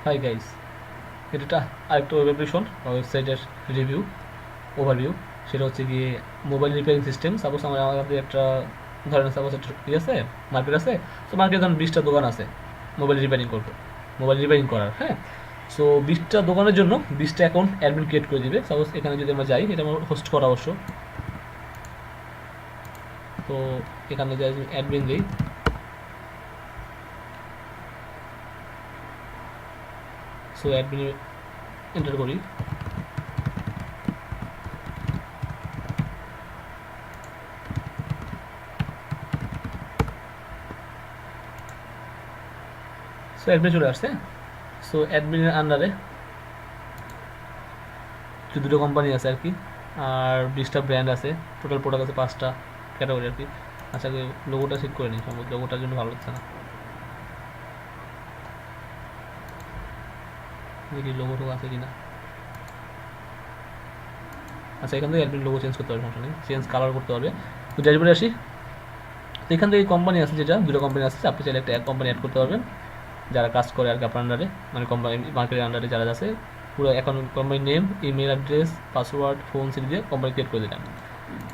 Hi guys, এটা আরেকটা web application ওয়েবসাইটের রিভিউ ওভারভিউ। সেটা হচ্ছে গিয়ে মোবাইল রিপেয়ারিং সিস্টেম। সাপোজ আমাদের একটা ধরেন সাপোজ একটা ইয়ে আছে, মার্কেট আছে। তো মার্কেটে ধরেন 20টা দোকান আছে মোবাইল রিপেয়ারিং করবে, মোবাইল রিপেয়ারিং করার। হ্যাঁ, সো 20টা দোকানের জন্য 20টা অ্যাকাউন্ট অ্যাডমিন ক্রিয়েট করে দিবে। সাপোজ এখানে যদি আমরা যাই, এটা আমার হোস্ট করা অবশ্য। তো এখানে যাই অ্যাডমিন দিই, সো অ্যাডমিন এন্টার করি। সো অ্যাডমিন চলে আসছে। সো অ্যাডমিনের আন্ডারে দুটো কোম্পানি আছে আর কি, আর 20টা ব্র্যান্ড আছে। টোটাল প্রোডাক্ট আছে 5টা ক্যাটাগরি আর কি। আচ্ছা, লোগোটা ঠিক করে নিই, সম্ভবত লোগোটার জন্য ভালো হচ্ছে না। দেখি লোগো টোগো আছে কিনা। আচ্ছা, এখান থেকে অ্যাডমিন লোগো চেঞ্জ করতে পারবে, সমস্যা নেই, চেঞ্জ কালার করতে পারবে। তো ড্যাশবোর্ডে আসি। তো এখান থেকে কোম্পানি আছে, যেটা দুটো কোম্পানি আছে, আপনি চাইলে একটা কোম্পানি অ্যাড করতে পারবেন যারা কাজ করে আর কি আপনার আন্ডারে, মানে কোম্পানি মার্কেটের আন্ডারে যারা আছে। পুরো এখন কোম্পানির name, email address, password, phone সিরি দিয়ে কোম্পানি ক্রিয়েট করে দিলাম,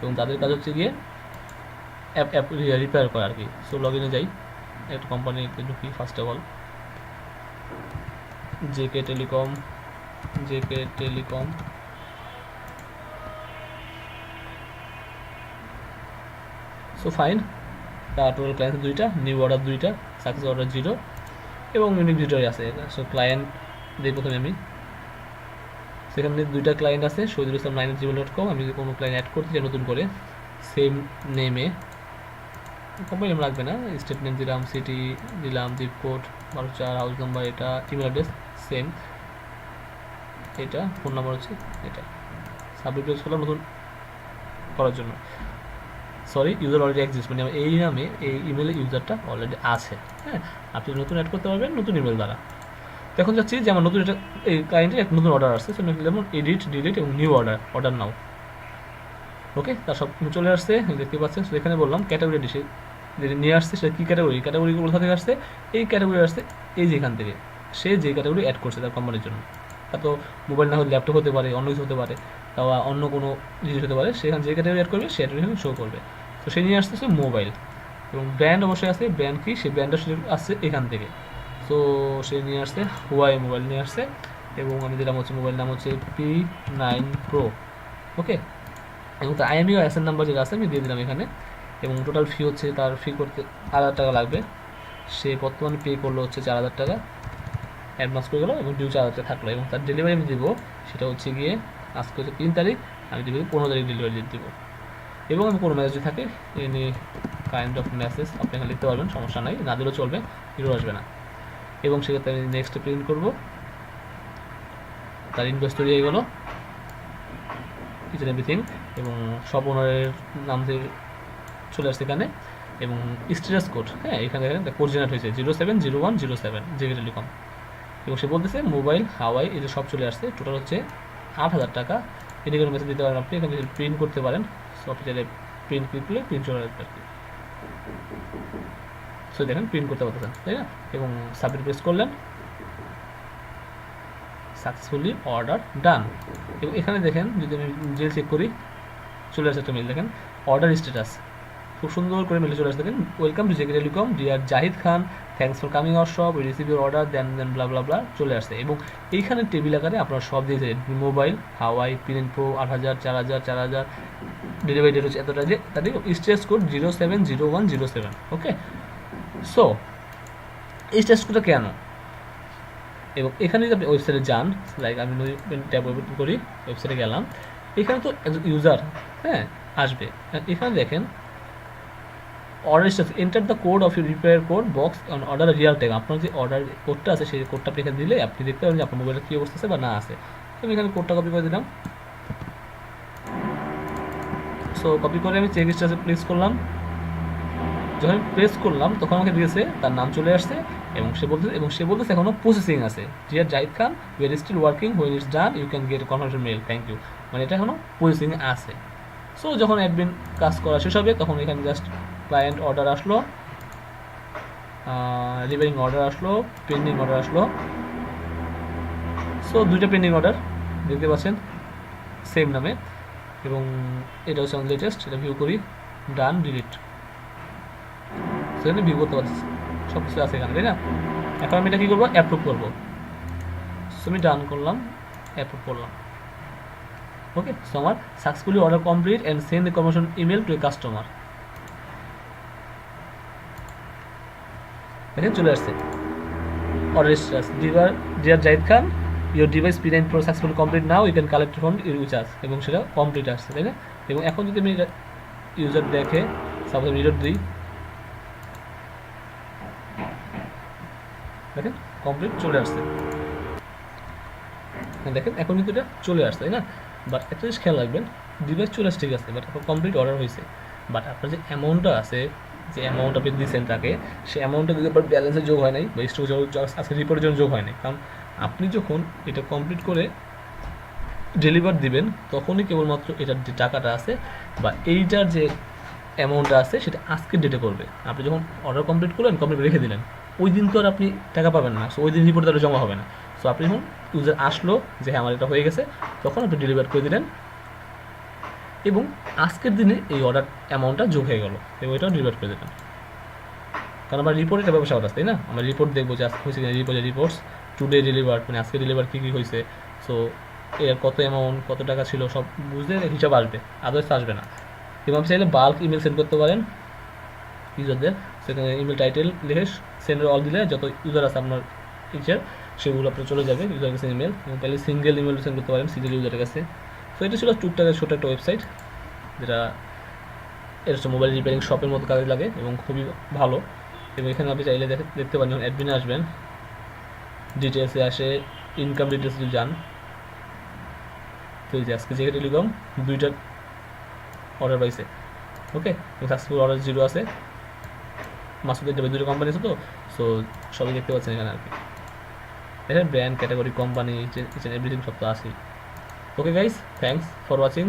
এবং তাদের কাজ হচ্ছে গিয়ে অ্যাপ রিপেয়ার করা আর কি। সো লগ ইনে যাই, একটা কোম্পানিতে ঢুকি। First of all JK telecom, JK telecom. So fine, তার টোটাল ক্লায়েন্ট 2টা, নিউ অর্ডার 2টা, সাকসেস অর্ডার 0 এবং ইউনিক ভিডিও আছে। সো ক্লায়েন্ট দিই প্রথমে আমি। সেখানে 2টা ক্লায়েন্ট আছে, শহীদুল ইসলাম 9@gmail.com। আমি যদি কোনো ক্লায়েন্ট অ্যাড করতে চাই নতুন করে, সেম নেমে, কোম্পানি নেম লাগবে না, স্টেট নেম দিলাম, সিটি দিলাম, জিপ কোড 12 হাউস নাম্বার, এটা ইমেল অ্যাড্রেস সেম, এটা ফোন নাম্বার হচ্ছে এটা। সাবমিট পেজ করলাম নতুন করার জন্য। সরি, ইউজার অলরেডি এক্সিস্ট, মানে এই নামে এই ইমেলে ইউজারটা অলরেডি আছে। হ্যাঁ, আপনি নতুন অ্যাড করতে পারবেন নতুন ইমেল দ্বারা। তো এখন যাচ্ছি যে আমার নতুন এটা এই ক্লায়েন্টের একটা নতুন অর্ডার আসছে, যেমন এডিট, ডিলিট এবং নিউ অর্ডার, অর্ডার নাও। ওকে, তার সব চলে আসছে, দেখতে পাচ্ছেন। এখানে বললাম ক্যাটাগরি ডিসে নিয়ে আসছে, সেটা কী ক্যাটাগরি, ক্যাটাগরিগুলো কোথা থেকে আসছে, এই ক্যাটাগরি আসছে এই যে এখান থেকে। সে যে ক্যাটাগরি অ্যাড করছে তার কোম্পানির জন্য, তা তো মোবাইল না হলে ল্যাপটপ হতে পারে, অন্য কিছু হতে পারে, তা অন্য কোনো জিনিস হতে পারে। সেখানে যে ক্যাটাগরি অ্যাড করবে সে ক্যাটাগরি শো করবে। তো সে নিয়ে আসতেছে মোবাইল, এবং ব্র্যান্ড অবশ্যই আছে। ব্র্যান্ড কি, সে ব্র্যান্ডটা আসছে এখান থেকে। সো সে নিয়ে আসছে হুয়াই মোবাইল নিয়ে আসছে, এবং আমি দিলাম হচ্ছে মোবাইল নাম হচ্ছে P9 Pro। ওকে, এবং তার আইএমইও এসএন নাম্বার যেটা আছে আমি দিয়ে দিলাম এখানে। এবং টোটাল ফি হচ্ছে, তার ফি করতে 1000 টাকা লাগবে। সে বর্তমানে পে করলো হচ্ছে 4000 টাকা, অ্যাডভান্স করে গেলো, এবং ডিউ 4000 টাকা থাকলো। এবং তার ডেলিভারি আমি দেবো, সেটা হচ্ছে গিয়ে আজকে হচ্ছে 3 তারিখ, আমি দেবো 15 তারিখ ডেলিভারি দেবো। এবং আমি কোনো মেসেজ থাকে এনি কাইন্ড অফ মেসেজ আপনি এখানে লিখতে পারবেন, সমস্যা নাই, না দিলেও চলবে, হিরো আসবে না। এবং সেক্ষেত্রে আমি নেক্সট প্রিন্ট করবো। তার ইনভয়েস তৈরি হয়ে গেলো, ইচ এন্ড এভরিথিং, এবং সব ওনারের নাম থেকে চলে আসছে এখানে। এবং স্ট্যাটাস কোড, হ্যাঁ, এখানে কোড জেনারেট হয়েছে 070107 জেকে টেলিকম। এবং সে বলতেছে মোবাইল হাওয়াই, এই যে সব চলে আসছে। টোটাল হচ্ছে 8000 টাকা। এদিকে মেসেজ দিতে পারেন আপনি, এখানে প্রিন্ট করতে পারেন। সব চাইলে প্রিন্ট ক্লিক করলে প্রিন্ট চলে আসবে আর কি। সো দেখেন প্রিন্ট করতে পারতেছেন, তাই না? এবং সাবমিট প্রেস করলেন, সাকসেসফুলি অর্ডার ডান। এবং এখানে দেখেন, যদি আমি মেল চেক করি, চলে আসছে একটা মেল, দেখেন অর্ডার স্ট্যাটাস, খুব সুন্দর করে মেলে চলে আসছে। দেখেন, welcome to JK telecom, dear Zahid Khan, thanks for coming our shop, we receive your order, then then blah blah blah চলে আসছে। এবং এইখানে টেবিল আকারে আপনারা সব দিয়েছে, mobile Huawei P9 Pro 8000, 4000, 4000, delivery date হচ্ছে এতটা, যে তাদের স্ট্রেস কোড 070107। ওকে, সো এই স্ট্রেস কোডটা কেন? এবং এখানে যদি আপনি ওয়েবসাইটে যান, লাইক আমি ট্যাব ওপেন করি, ওয়েবসাইটে গেলাম, এখানে তো একজন ইউজার, হ্যাঁ, আসবে। এখানে দেখেন order status, enter the code of your repair code box on order Real time. আপনার যে অর্ডার কোডটা আছে সেই কোডটা আপনি এখানে দিলে আপনি দেখতে পাবেন যে আপনার মোবাইলে কী অবস্থা আছে বা না আছে। আমি এখানে কোডটা কপি করে দিলাম। সো কপি করে আমি চেক স্ট্যাটাসে প্লেস করলাম। যখন আমি প্রেস করলাম তখন আমাকে দিয়েছে, তার নাম চলে আসছে, এবং সে বলতেছে এখনও প্রসেসিং আছে। Dear Zahid Khan, we are still working, when it's done you can get confirmation mail, thank you. মানে এটা এখনও প্রসেসিং আছে। সো যখন অ্যাডমিন কাজ করা শেষ হবে তখন এখানে জাস্ট ক্লায়েন্ট অর্ডার আসলো, রিপেয়ারিং অর্ডার আসলো, পেন্ডিং অর্ডার আসলো, সো দুইটা পেন্ডিং অর্ডার দেখতে পাচ্ছেন সেম নামে, এবং এটা হচ্ছে আমাদের লেটেস্ট। এটা ভিউ করি, ডান, ডিলিট। সেখানে ভিউ করতে পারছি, সব কিছু আছে এখানে, তাই না? এখন আমি এটা কী করবো, অ্যাপ্রুভ করবো। সো আমি ডান করলাম, অ্যাপ্রুভ করলাম। ওকে, সো আমার successfully order complete and send the confirmation email to a customer. দেখেন চলে আসছে order status, dear Zahid Khan, your device P9 Pro successful complete now, you can collect from recharge, এবং সেটা কমপ্লিট আসছে, তাই না? এবং এখন যদি আমি ইউজার দেখে সাপোজ আমি রিডার দিই, দেখেন কমপ্লিট চলে আসছে। দেখেন এখন কিন্তু এটা চলে আসছে, তাই না? বাট একটা জিনিস খেয়াল রাখবেন, ডিভাইস চলে আসছে ঠিক আছে, বাট এখন কমপ্লিট অর্ডার হয়েছে, বাট আপনার যে অ্যামাউন্টটা আছে, যে অ্যামাউন্ট আপনি দিয়েছেন তাকে, সেই অ্যামাউন্টটা যদি আপনার ব্যালেন্সে যোগ হয় নাই বা স্টক আজকে রিপোর্টের জন্য যোগ হয় নাই। কারণ আপনি যখন এটা কমপ্লিট করে ডেলিভার দিবেন তখনই কেবলমাত্র এটার যে টাকাটা আছে বা এইটার যে অ্যামাউন্টটা আছে সেটা আজকের ডেটে করবে। আপনি যখন অর্ডার কমপ্লিট করলেন, কমপ্লিট রেখে দিলেন, ওই দিন তো আর আপনি টাকা পাবেন না। সো ওই দিন রিপোর্ট তারা জমা হবে না। সো আপনি যখন ইউজার আসলো যে হ্যাঁ আমার এটা হয়ে গেছে, তখন আপনি ডেলিভার করে দিলেন, এবং আজকের দিনে এই অর্ডার অ্যামাউন্টটা যোগ হয়ে গেল, এবং এটাও ডেলিভার করে দিলেন। কারণ আমার রিপোর্ট এটা ব্যবসা আছে, তাই না? আমরা রিপোর্ট দেখবো যে আজকে হয়েছে কিনা, রিপোর্টস টুডে ডেলিভার, মানে আজকে ডেলিভার কী কী হয়েছে, সো এর কত অ্যামাউন্ট, কত টাকা ছিল, সব বুঝতে হিসাব আসবে, আদার্স আসবে না। এবং আপনি চাইলে বাল্ক ইমেল সেন্ড করতে পারেন ইউজারদের, সেখানে ইমেল টাইটেল লিখে সেন্ড অল দিলে যত ইউজার আছে আপনার ইউজার, সেগুলো আপনার চলে যাবে ইউজার কাছে ইমেল, এবং তাহলে সিঙ্গেল ইমেল সেন্ড করতে পারেন সিঙ্গেল ইউজারের কাছে। তো এটা ছিল টুকটাকের ছোটো একটা ওয়েবসাইট, যেটা এটা হচ্ছে মোবাইল রিপেয়ারিং শপের মতো কাজে লাগে এবং খুবই ভালো। এবং এখানে আপনি চাইলে দেখতে পারেন, যখন অ্যাডমিনে আসবেন, ডিটেলসে আসে, ইনকাম ডিটেলস যদি যান, তো এই যে আজকে যে টেলিকম দুইটা অর্ডার পাইছে, ওকে, সাকসেসফুল অর্ডার 0 আছে, মাসুদের দুটো কোম্পানি আছে, তো সো সবই দেখতে পাচ্ছেন এখানে আর কি। এখানে brand, category, company, each and everything সব তো আছেই। Okay guys, thanks for watching.